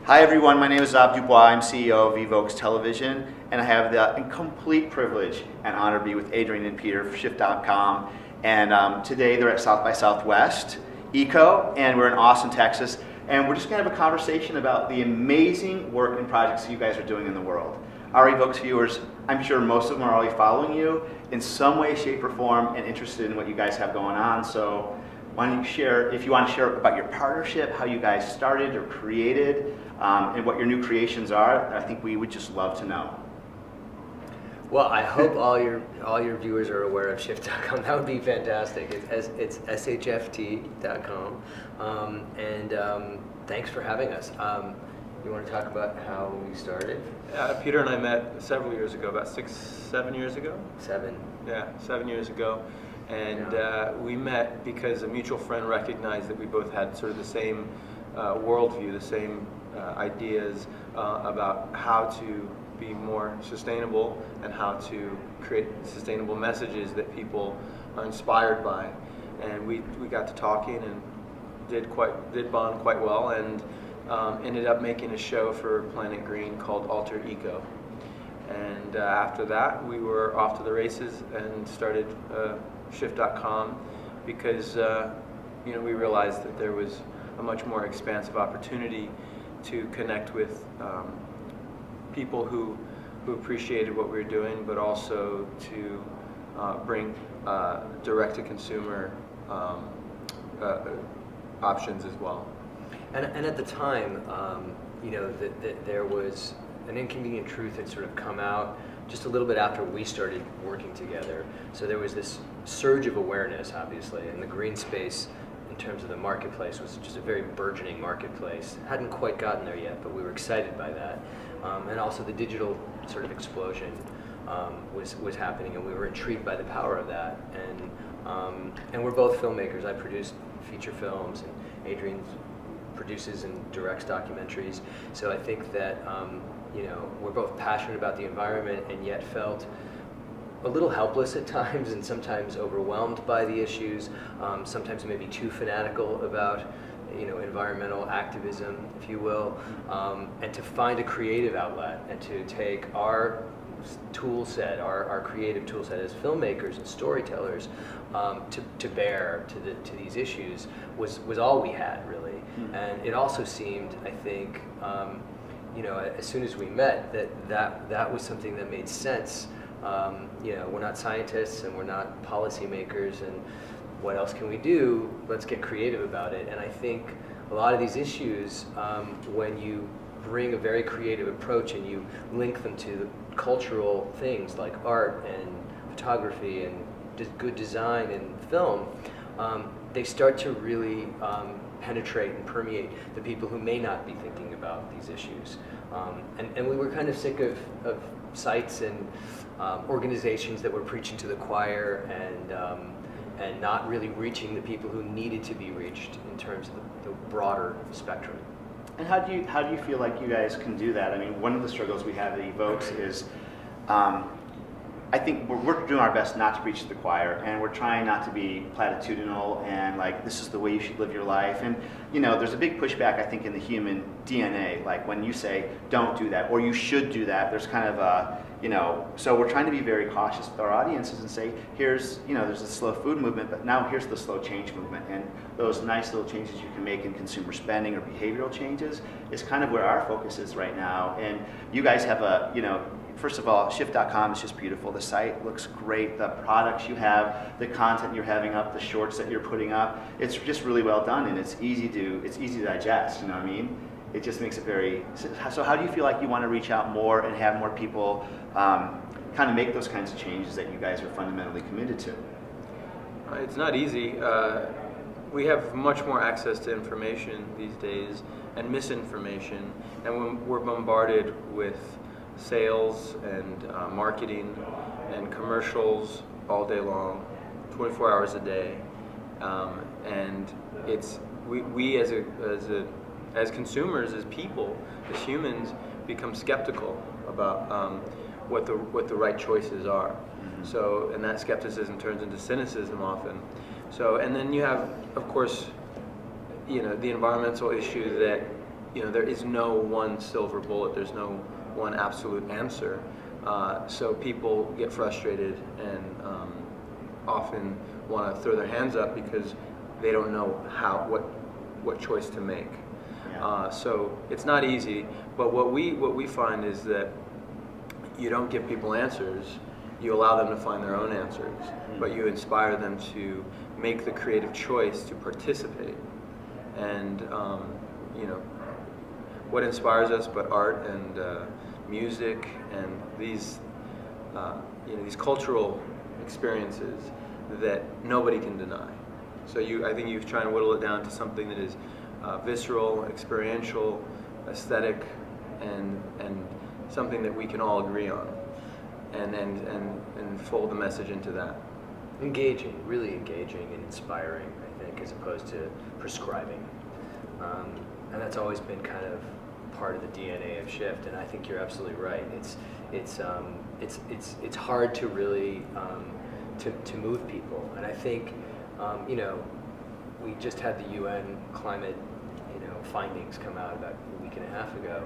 Hi everyone, my name is Rob Dubois. I'm CEO of evōx Television, and I have the complete privilege and honor to be with Adrian and Peter for Shift.com. And today they're at South by Southwest Eco, and we're in Austin, Texas. And we're just going to have a conversation about the amazing work and projects that you guys are doing in the world. Our evōx viewers, I'm sure most of them are already following you in some way, shape, or form and interested in what you guys have going on. So why don't you share, if you want to share about your partnership, how you guys started or created, and what your new creations are. I think we would just love to know. Well, I hope all your viewers are aware of Shift.com. That would be fantastic. It's SXSW.com, and thanks for having us. You want to talk about how we started? Peter and I met several years ago, about 7 years ago. 7. Yeah, 7 years ago. And we met because a mutual friend recognized that we both had sort of the same worldview, the same ideas about how to be more sustainable and how to create sustainable messages that people are inspired by. And we got to talking and did bond quite well, and ended up making a show for Planet Green called Alter Eco. And after that, we were off to the races and started Shift.com because we realized that there was a much more expansive opportunity to connect with people who appreciated what we were doing, but also to bring direct-to-consumer options as well. And at the time, there was an inconvenient truth that sort of come out just a little bit after we started working together. So there was this surge of awareness, obviously, and the green space in terms of the marketplace was just a very burgeoning marketplace. Hadn't quite gotten there yet, but we were excited by that. And also the digital sort of explosion was happening, and we were intrigued by the power of that. And we're both filmmakers. I produce feature films, and Adrian produces and directs documentaries. So I think that we're both passionate about the environment and yet felt a little helpless at times and sometimes overwhelmed by the issues, sometimes maybe too fanatical about environmental activism, if you will, and to find a creative outlet and to take our tool set, our creative tool set as filmmakers and storytellers to bear to these issues was all we had, really. And it also seemed, I think, as soon as we met, that was something that made sense. We're not scientists and we're not policymakers, and what else can we do? Let's get creative about it. And I think a lot of these issues, when you bring a very creative approach and you link them to cultural things like art and photography and good design and film, they start to really penetrate and permeate the people who may not be thinking about these issues. And we were kind of sick of sites and organizations that were preaching to the choir and not really reaching the people who needed to be reached in terms of the broader spectrum. And how do you feel like you guys can do that? I mean, one of the struggles we have at evōx is, I think we're doing our best not to preach to the choir, and we're trying not to be platitudinal and like, this is the way you should live your life. And there's a big pushback, I think, in the human DNA. Like when you say, don't do that, or you should do that, there's kind of a, so we're trying to be very cautious with our audiences and say, here's, there's a slow food movement, but now here's the slow change movement. And those nice little changes you can make in consumer spending or behavioral changes is kind of where our focus is right now. And you guys have a, first of all, Shift.com is just beautiful. The site looks great. The products you have, the content you're having up, the shorts that you're putting up, it's just really well done, and it's easy to digest, you know what I mean? It just makes it very, so how do you feel like you want to reach out more and have more people kind of make those kinds of changes that you guys are fundamentally committed to? It's not easy. We have much more access to information these days and misinformation, and we're bombarded with sales and marketing and commercials all day long, 24 hours a day, and we as consumers, as people, as humans, become skeptical about what the right choices are. Mm-hmm. So, and that skepticism turns into cynicism often. So, and then you have, of course, the environmental issue that there is no one silver bullet. There's no one absolute answer. So people get frustrated and often want to throw their hands up because they don't know what choice to make. Yeah. So it's not easy. But what we find is that you don't give people answers. You allow them to find their own answers, but you inspire them to make the creative choice to participate. And what inspires us but art and music and these cultural experiences that nobody can deny. So I think you're trying to whittle it down to something that is visceral, experiential, aesthetic, and something that we can all agree on, and fold the message into that. Engaging, really engaging and inspiring, I think, as opposed to prescribing. And that's always been kind of part of the DNA of Shift. And I think you're absolutely right. It's hard to really to move people. And I think we just had the UN climate findings come out about a week and a half ago,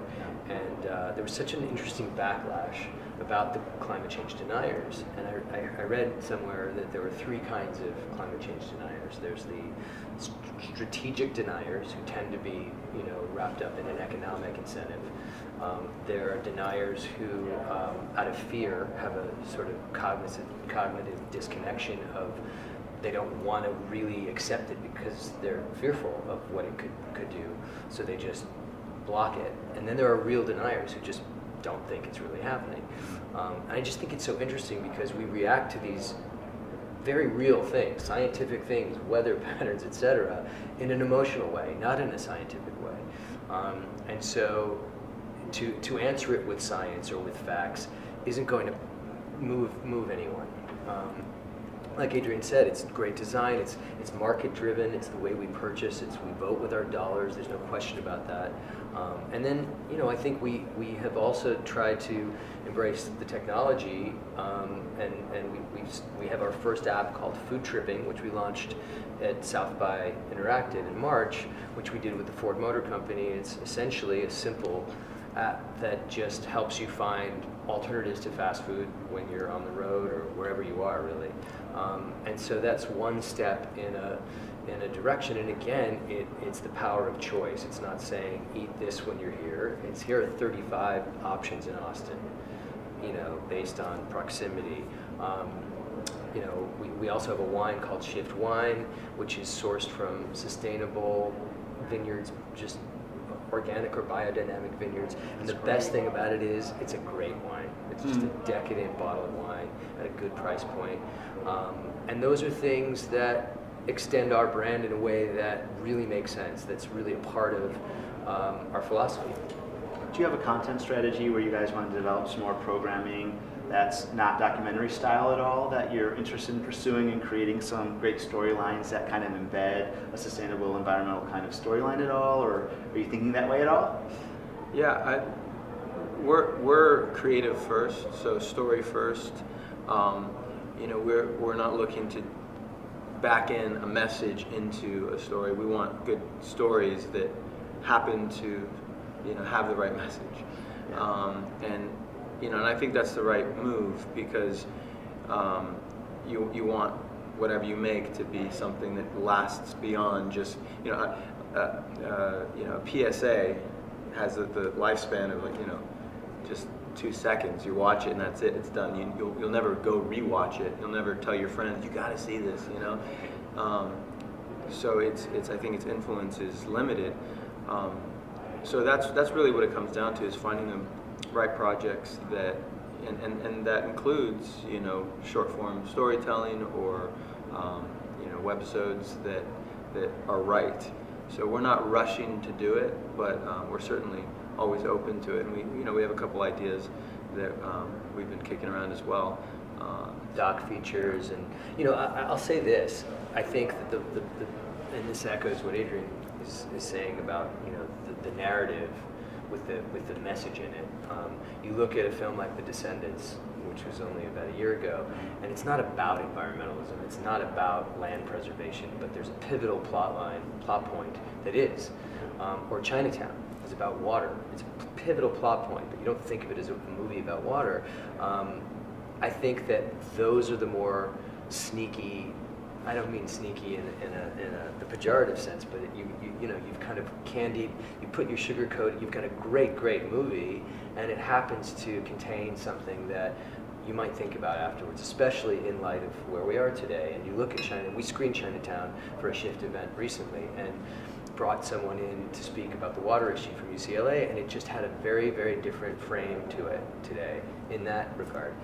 and there was such an interesting backlash about the climate change deniers. And I read somewhere that there were 3 kinds of climate change deniers. There's the strategic deniers, who tend to be wrapped up in an economic incentive. There are deniers who, out of fear, have a sort of cognitive disconnection of they don't want to really accept it because they're fearful of what it could do, so they just block it. And then there are real deniers who just don't think it's really happening. And I just think it's so interesting because we react to these very real things, scientific things, weather patterns, etc., in an emotional way, not in a scientific way. And so to answer it with science or with facts isn't going to move anyone. Like Adrian said, it's great design, it's market driven, it's the way we purchase, we vote with our dollars, there's no question about that. And then, I think we have also tried to embrace the technology, and we have our first app called Food Tripping, which we launched at South by Interactive in March, which we did with the Ford Motor Company. It's essentially a simple app that just helps you find alternatives to fast food when you're on the road or wherever you are, really. And so that's one step in a direction. And again, it's the power of choice. It's not saying eat this when you're here. It's here are 35 options in Austin, based on proximity. We also have a wine called Shift Wine, which is sourced from sustainable vineyards, just organic or biodynamic vineyards. And the best thing about it is it's a great wine. It's just a decadent bottle of wine at a good price point. And those are things that extend our brand in a way that really makes sense, that's really a part of our philosophy. Do you have a content strategy where you guys want to develop some more programming that's not documentary style at all, that you're interested in pursuing and creating some great storylines that kind of embed a sustainable environmental kind of storyline at all, or are you thinking that way at all? Yeah, we're creative first, so story first. We're not looking to back in a message into a story. We want good stories that happen to have the right message. And I think that's the right move, because you want whatever you make to be something that lasts beyond just a PSA has the lifespan of just 2 seconds. You watch it and that's it. It's done. You'll never go rewatch it. You'll never tell your friends you got to see this. So I think its influence is limited. So that's really what it comes down to, is finding the right projects that, and that includes short form storytelling or webisodes that are right. So we're not rushing to do it, but we're certainly always open to it. And we have a couple ideas that we've been kicking around as well. Doc features, and I'll say this. I think that and this echoes what Adrian is saying about the narrative with the message in it. You look at a film like The Descendants, which was only about a year ago, and it's not about environmentalism, it's not about land preservation, but there's a pivotal plot point that is. Or Chinatown. is about water. It's a pivotal plot point, but you don't think of it as a movie about water. I think that those are the more sneaky. I don't mean sneaky in the pejorative sense, but you know, you've kind of candied, you put your sugar coat, you've got a great movie, and it happens to contain something that you might think about afterwards, especially in light of where we are today. And you look at China, we screened Chinatown for a Shift event recently, and brought someone in to speak about the water issue from UCLA, and it just had a very different frame to it today in that regard.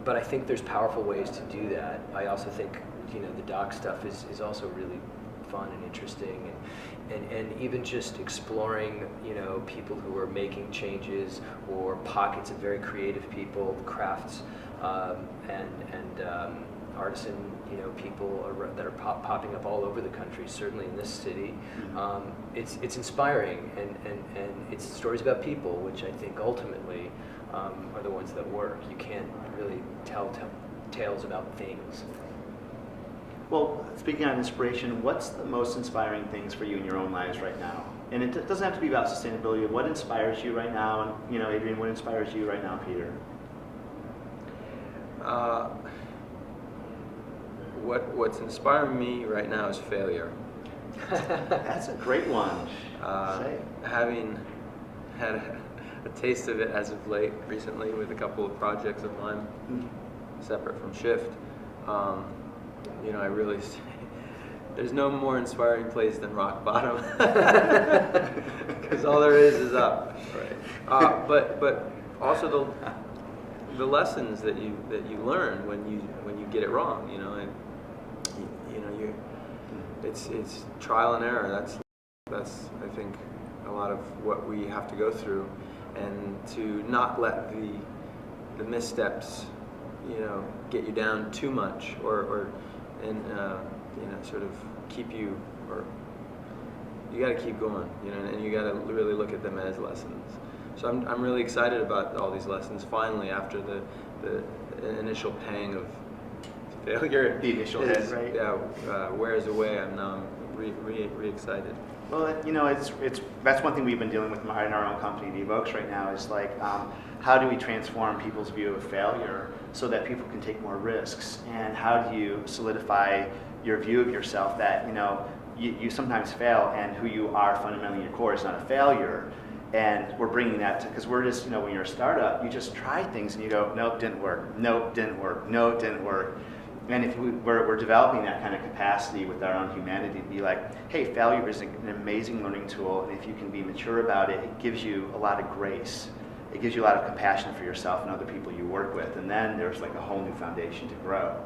But I think there's powerful ways to do that. I also think, you know, the doc stuff is also really fun and interesting, and even just exploring, you know, people who are making changes, or pockets of very creative people, crafts, and artisan, you know, people that are popping up all over the country, certainly in this city. It's inspiring, and it's stories about people, which I think ultimately are the ones that work. You can't really tell tales about things. Well, speaking on inspiration, what's the most inspiring things for you in your own lives right now? And it doesn't have to be about sustainability. What inspires you right now? And, you know, Adrian, what inspires you right now, Peter? What's inspiring me right now is failure. That's a great one. Having had a taste of it as of late, recently, with a couple of projects of mine, separate from Shift, you know, I really, there's no more inspiring place than rock bottom, because all there is up. Right. But also the lessons that you learn when you get it wrong. You know, and you know, it's trial and error. That's I think a lot of what we have to go through, and to not let the missteps, you know, get you down too much, or you know, sort of keep you, or you got to keep going, you know, and you got to really look at them as lessons. So I'm really excited about all these lessons. Finally, after the initial pang of failure, The initial hit, right? Yeah, wears away. I'm now re-excited. Well, you know, that's one thing we've been dealing with in our own company, evōx, right now, is like, how do we transform people's view of failure so that people can take more risks? And how do you solidify your view of yourself that, you know, you sometimes fail, and who you are fundamentally in your core is not a failure. And we're bringing that to, because we're just, you know, when you're a startup, you just try things and you go, nope, didn't work, nope, didn't work, no, didn't work. And if we're developing that kind of capacity with our own humanity to be like, hey, failure is an amazing learning tool, and if you can be mature about it, it gives you a lot of grace. It gives you a lot of compassion for yourself and other people you work with, and then there's like a whole new foundation to grow.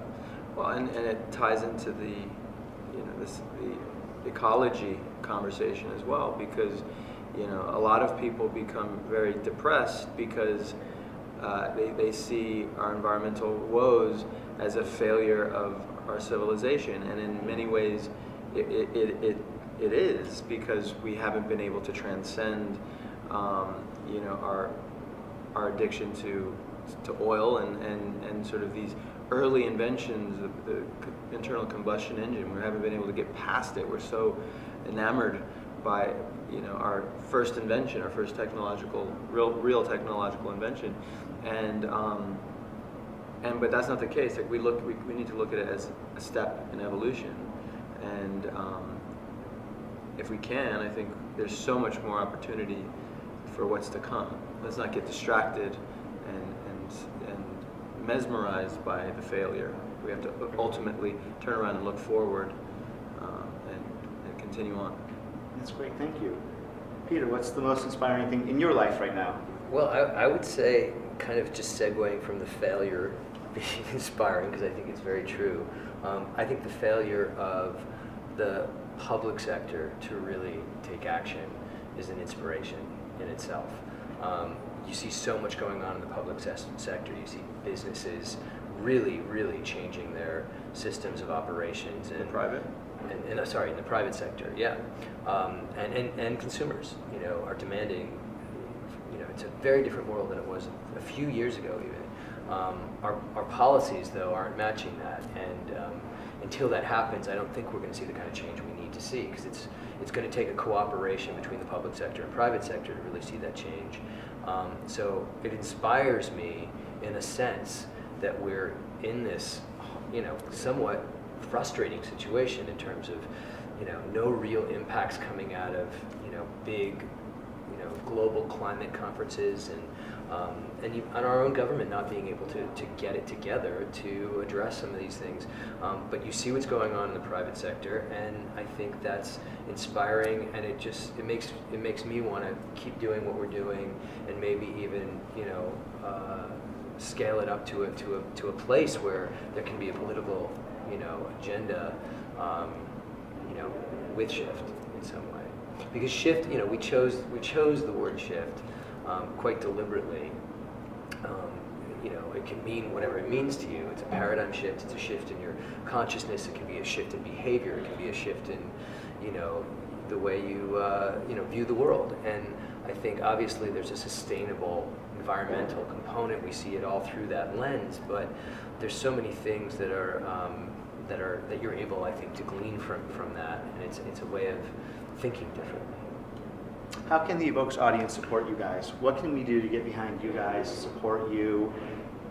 Well, and it ties into the, you know, the ecology conversation as well, because, you know, a lot of people become very depressed because they see our environmental woes as a failure of our civilization, and in many ways it is, because we haven't been able to transcend you know, our addiction to oil and sort of these early inventions of the internal combustion engine. We haven't been able to get past it. We're so enamored by, you know, our first invention, our first real technological invention, but that's not the case. Like we need to look at it as a step in evolution, and if we can, I think there's so much more opportunity for what's to come. Let's not get distracted and mesmerized by the failure. We have to ultimately turn around and look forward and continue on. That's great, thank you. Peter, what's the most inspiring thing in your life right now? Well, I would say, kind of just segueing from the failure being inspiring, because I think it's very true. I think the failure of the public sector to really take action is an inspiration in itself. You see so much going on in the public sector. You see businesses really changing their systems of operations. And private? In the private sector, yeah. And consumers, you know, are demanding, you know, it's a very different world than it was a few years ago even. Our policies, though, aren't matching that, and until that happens, I don't think we're going to see the kind of change we need to see, because it's going to take a cooperation between the public sector and private sector to really see that change. So it inspires me in a sense that we're in this, somewhat frustrating situation in terms of, no real impacts coming out of, big, global climate conferences, and our own government not being able to get it together to address some of these things. But you see what's going on in the private sector, and I think that's inspiring, and it makes me want to keep doing what we're doing, and maybe even scale it up to a place where there can be a political agenda with shift in some way. Because shift, we chose the word shift quite deliberately. It can mean whatever it means to you. It's a paradigm shift. It's a shift in your consciousness. It can be a shift in behavior. It can be a shift in, the way you, view the world. And I think obviously there's a sustainable environmental component. We see it all through that lens. But there's so many things that you're able, I think, to glean from that. And it's a way of thinking differently. How can the evox audience support you guys? What can we do to get behind you guys, support you?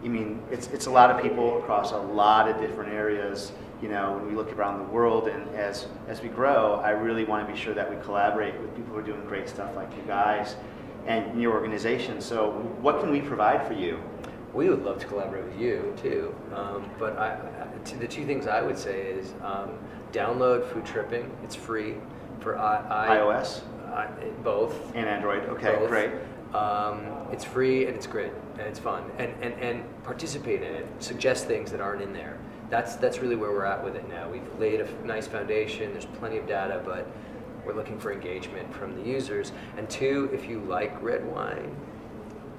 I mean, it's a lot of people across a lot of different areas. When we look around the world, and as we grow, I really want to be sure that we collaborate with people who are doing great stuff like you guys and your organization. So what can we provide for you? We would love to collaborate with you too, but the two things I would say is download Food Tripping. It's free for iOS? Both. And Android, okay, both. Great. It's free and it's great and it's fun, and participate in it. Suggest things that aren't in there. That's really where we're at with it now. We've laid a nice foundation. There's plenty of data, but we're looking for engagement from the users. And two, if you like red wine,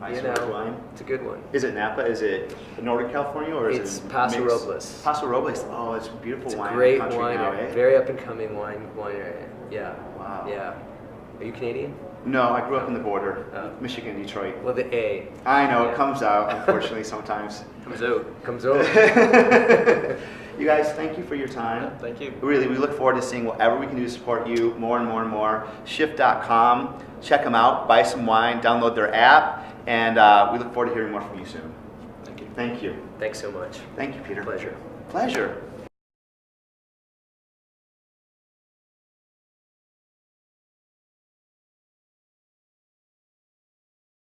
Red wine. It's a good one. Is it Napa? Is it Northern California, or is it's it Paso Robles? Paso Robles. Oh, it's a beautiful It's wine. a great country wine, now, eh? very up and coming wine area. Yeah. Wow. Yeah. Are you Canadian? No, I grew up in the border, Oh. Michigan, Detroit. Well, the A. I know, Yeah. it comes out, unfortunately, sometimes. Comes out. You guys, thank you for your time. Thank you. Really, we look forward to seeing whatever we can do to support you more and more and more. Shift.com, check them out, buy some wine, download their app, and we look forward to hearing more from you soon. Thank you. Thank you. Thanks so much. Thank you, Peter. Pleasure. Pleasure.